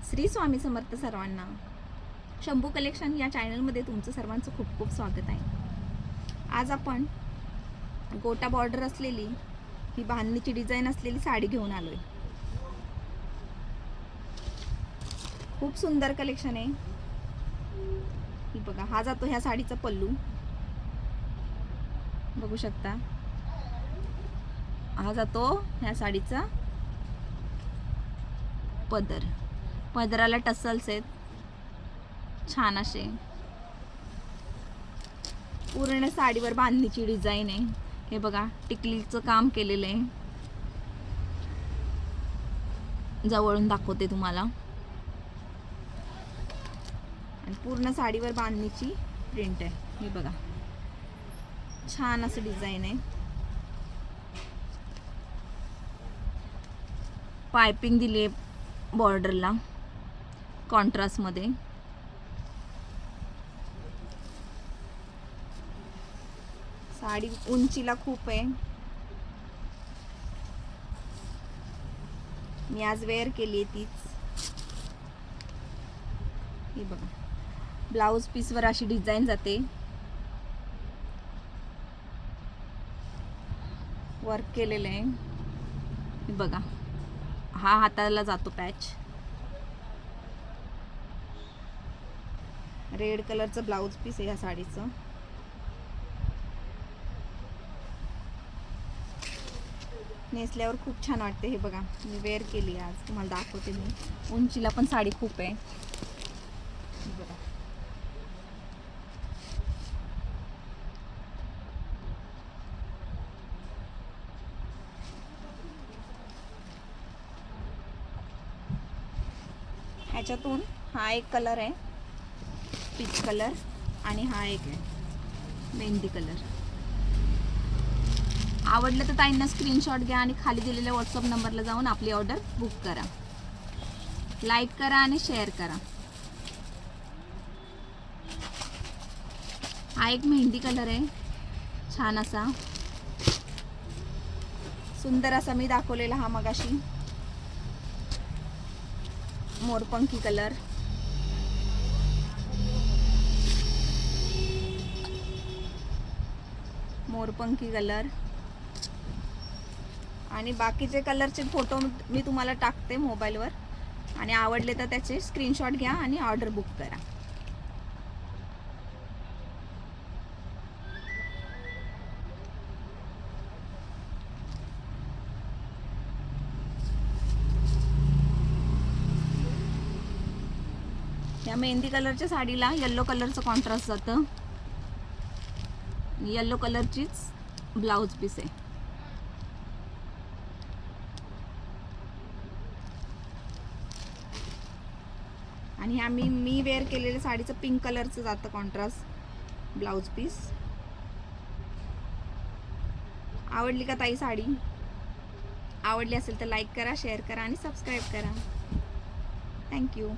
श्री स्वामी समर्थ सर्वांना. शंभू कलेक्शन या चॅनलमध्ये तुमचं सर्वांचं खूप खूप स्वागत आहे. आज आपण गोटा बॉर्डर असलेली ही बांधणीची डिझाईन असलेली साडी घेऊन आलोय. खूप सुंदर कलेक्शन आहे. ही बघा, हा जातो ह्या साडीचा पल्लू, बघू शकता. हा जातो ह्या साडीचा पदर. पदराला टसल्स आहेत छान असे. पूर्ण साडीवर बांधणीची डिझाईन आहे. हे बघा, टिकलीचं काम केलेलं आहे. जवळून दाखवते तुम्हाला. आणि पूर्ण साडीवर बांधणीची प्रिंट आहे. हे बघा, छान असं डिझाईन आहे. पाइपिंग दिली आहे बॉर्डरला कॉन्ट्रास्ट मध्ये. साडी उंचीला खूप आहे. मी आज वेअर केली आहे तीच. हे बघा, ब्लाउज पीसवर अशी डिझाईन जाते. वर्क केलेलं आहे. हे बघा, हा हाताला जातो पॅच. रेड कलरचं ब्लाउज पीस आहे या साडीचं. नेसल्यावर खूप छान वाटते. हे बघा, मी वेअर केली आज, तुम्हाला दाखवते मी. उंचीला पण साडी खूप आहे. बघा, ह्याच्यातून हा एक कलर आहे, पीच कलर, आणि हा एक आहे मेहंदी कलर. आवडलं तर ताईंना स्क्रीनशॉट घ्या आणि खाली दिलेल्या व्हॉट्सअप नंबरला जाऊन आपली ऑर्डर बुक करा. लाईक करा आणि शेअर करा. हा एक मेहंदी कलर आहे, छान असा सुंदर असा मी दाखवलेला हा मगाशी. मोरपंखी कलर. मोरपंखी कलर. आणि बाकीचे कलरचे फोटो मी तुम्हाला टाकते मोबाईलवर, आणि आवडले तर त्याचे स्क्रीनशॉट घ्या आणि ऑर्डर बुक करा. या मेहंदी कलरच्या साडीला येलो कलरचं कॉन्ट्रास्ट जातं. येलो कलरचीच ब्लाउज पीस आहे. आणि ह्या मी वेअर केलेल्या साडीचं पिंक कलरचं जातं कॉन्ट्रास्ट ब्लाउज पीस. आवडली का ताई साडी? आवडली असेल तर लाईक करा, शेअर करा आणि सबस्क्राईब करा. थँक्यू.